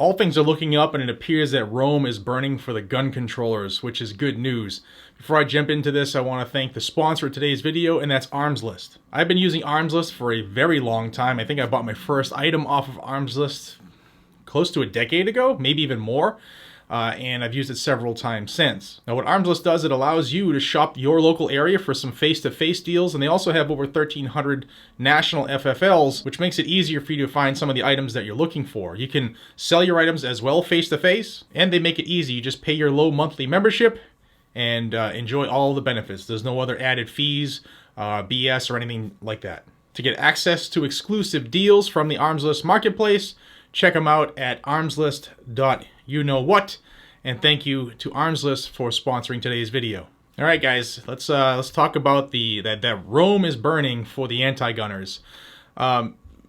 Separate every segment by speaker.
Speaker 1: All things are looking up, and it appears that Rome is burning for the gun controllers, which is good news. Before I jump into this, I want to thank the sponsor of today's video, and that's Arms List. I've been using Arms List for a very long time. I think I bought my first item off of Arms List close to a decade ago, maybe even more. And I've used it several times since. Now what Arms List does, it allows you to shop your local area for some face-to-face deals, and they also have over 1,300 national FFLs, which makes it easier for you to find some of the items that you're looking for. You can sell your items as well face-to-face, and they make it easy. You just pay your low monthly membership and enjoy all the benefits. There's no other added fees, BS, or anything like that. To get access to exclusive deals from the Arms List marketplace, check them out at armslist.youknowwhat, and thank you to Arms List for sponsoring today's video. All right, guys, let's talk about that Rome is burning for the anti-gunners.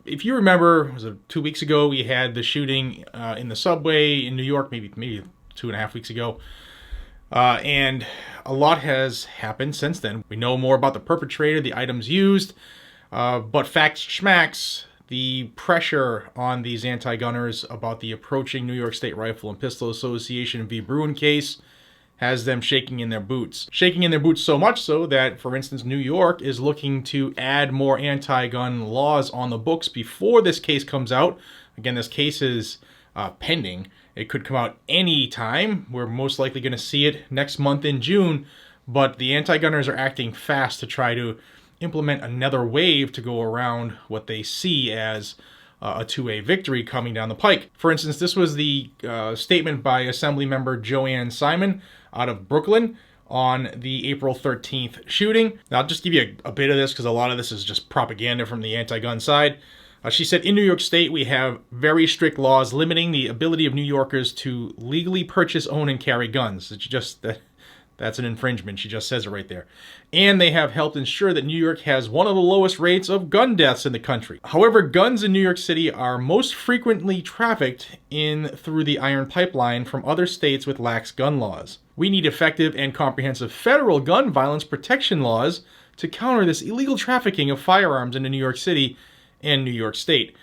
Speaker 1: If you remember, it was 2 weeks ago we had the shooting in the subway in New York, maybe 2.5 weeks ago, and a lot has happened since then. We know more about the perpetrator, the items used, but facts schmacks. The pressure on these anti-gunners about the approaching New York State Rifle and Pistol Association v. Bruen case has them shaking in their boots. Shaking in their boots so much so that, for instance, New York is looking to add more anti-gun laws on the books before this case comes out. Again, this case is pending. It could come out any time. We're most likely going to see it next month in June, but the anti-gunners are acting fast to try to implement another wave to go around what they see as a 2A victory coming down the pike. For instance, this was the statement by Assembly Member Joanne Simon out of Brooklyn on the April 13th shooting. Now, I'll just give you a bit of this because a lot of this is just propaganda from the anti-gun side. She said, in New York State, we have very strict laws limiting the ability of New Yorkers to legally purchase, own, and carry guns. It's just that. That's an infringement. She just says it right there. And they have helped ensure that New York has one of the lowest rates of gun deaths in the country. However, guns in New York City are most frequently trafficked in through the iron pipeline from other states with lax gun laws. We need effective and comprehensive federal gun violence protection laws to counter this illegal trafficking of firearms into New York City and New York State.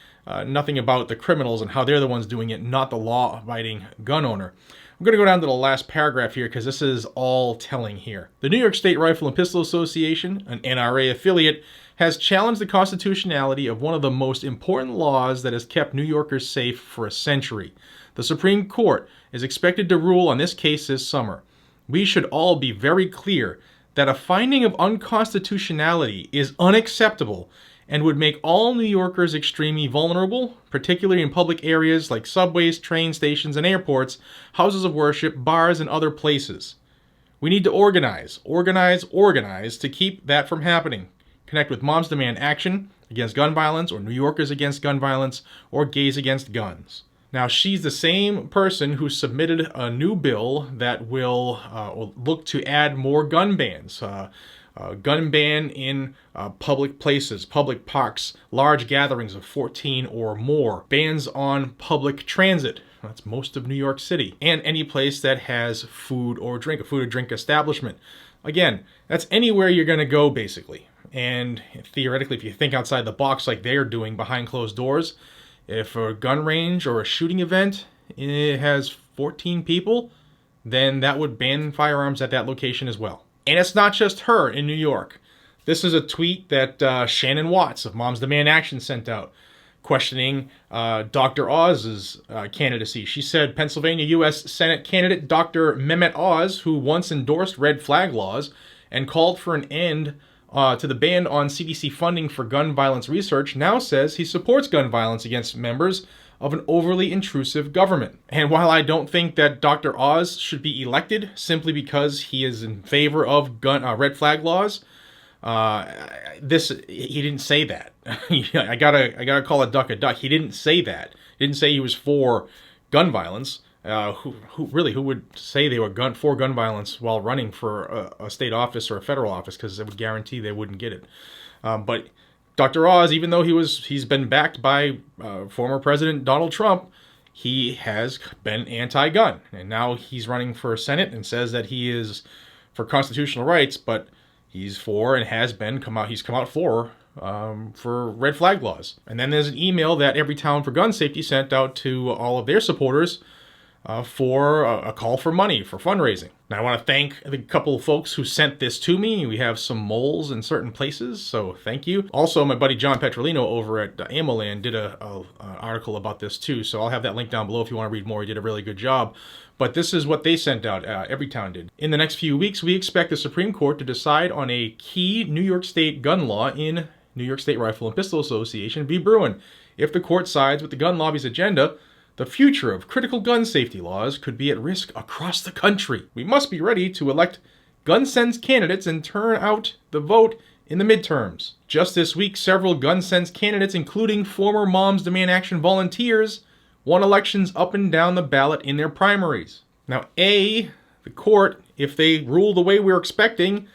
Speaker 1: Nothing about the criminals and how they're the ones doing it, not the law-abiding gun owner. I'm going to go down to the last paragraph here because this is all telling here. The New York State Rifle and Pistol Association, an NRA affiliate, has challenged the constitutionality of one of the most important laws that has kept New Yorkers safe for a century. The Supreme Court is expected to rule on this case this summer. We should all be very clear that a finding of unconstitutionality is unacceptable and would make all New Yorkers extremely vulnerable, particularly in public areas like subways, train stations, and airports, houses of worship, bars, and other places. We need to organize to keep that from happening. Connect with Moms Demand Action against gun violence, or New Yorkers against gun violence, or Gays Against Guns. Now, she's the same person who submitted a new bill that will look to add more gun bans. Gun ban in public places, public parks, large gatherings of 14 or more. Bans on public transit. That's most of New York City. And any place that has food or drink, a food or drink establishment. Again, that's anywhere you're going to go, basically. And theoretically, if you think outside the box like they're doing behind closed doors, if a gun range or a shooting event it has 14 people, then that would ban firearms at that location as well. And it's not just her in New York. This is a tweet that Shannon Watts of Moms Demand Action sent out, questioning Dr. Oz's candidacy. She said Pennsylvania U.S. Senate candidate Dr. Mehmet Oz, who once endorsed red flag laws and called for an end to the ban on CDC funding for gun violence research, now says he supports gun violence against members of an overly intrusive government. And while I don't think that Dr. Oz should be elected simply because he is in favor of red flag laws, he didn't say that. I gotta call a duck a duck. He didn't say that. He didn't say he was for gun violence. Who would say they were for gun violence while running for a state office or a federal office? Because it would guarantee they wouldn't get it. But Dr. Oz, even though he's been backed by former President Donald Trump, he has been anti-gun. And now he's running for Senate and says that he is for constitutional rights, but he's for and has been he's come out for for red flag laws. And then there's an email that Everytown for Gun Safety sent out to all of their supporters for a call for money for fundraising. Now, I want to thank the couple of folks who sent this to me. We have some moles in certain places, so thank you. Also, my buddy John Petrolino over at Ammoland did an article about this too, so I'll have that link down below if you want to read more. He did a really good job. But this is what they sent out, Everytown did. In the next few weeks, we expect the Supreme Court to decide on a key New York State gun law in New York State Rifle and Pistol Association v. Bruin. If the court sides with the gun lobby's agenda, the future of critical gun safety laws could be at risk across the country. We must be ready to elect gun sense candidates and turn out the vote in the midterms. Just this week, several gun sense candidates, including former Moms Demand Action volunteers, won elections up and down the ballot in their primaries. Now, the court, if they rule the way we're expecting,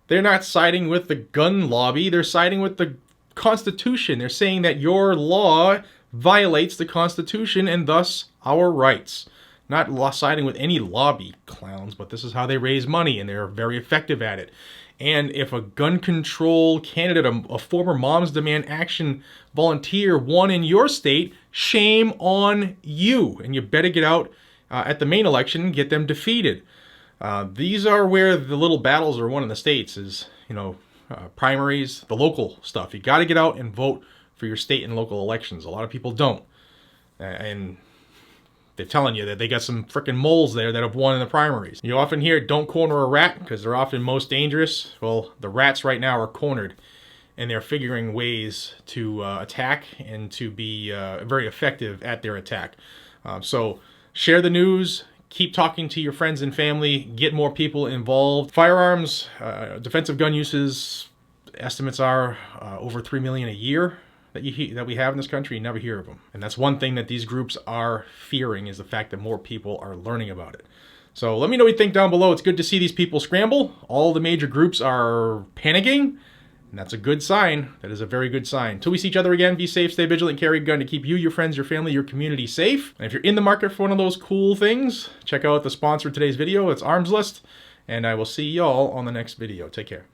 Speaker 1: they're not siding with the gun lobby, they're siding with the Constitution. They're saying that your law violates the Constitution and thus our rights. Not siding with any lobby clowns, but this is how they raise money, and they're very effective at it. And if a gun control candidate, a former Moms Demand Action volunteer, won in your state, shame on you. And you better get out at the main election and get them defeated. These are where the little battles are won in the states is, primaries, the local stuff. You got to get out and vote for your state and local elections. A lot of people don't. And they're telling you that they got some frickin' moles there that have won in the primaries. You often hear, don't corner a rat, because they're often most dangerous. Well, the rats right now are cornered, and they're figuring ways to attack and to be very effective at their attack. So share the news. Keep talking to your friends and family. Get more people involved. Firearms, defensive gun uses, estimates are over 3 million a year that we have in this country. You never hear of them. And that's one thing that these groups are fearing, is the fact that more people are learning about it. So let me know what you think down below. It's good to see these people scramble. All the major groups are panicking, and that's a good sign. That is a very good sign. Until we see each other again, be safe, stay vigilant, carry a gun to keep you, your friends, your family, your community safe. And if you're in the market for one of those cool things, check out the sponsor of today's video. It's Arms List, and I will see y'all on the next video. Take care.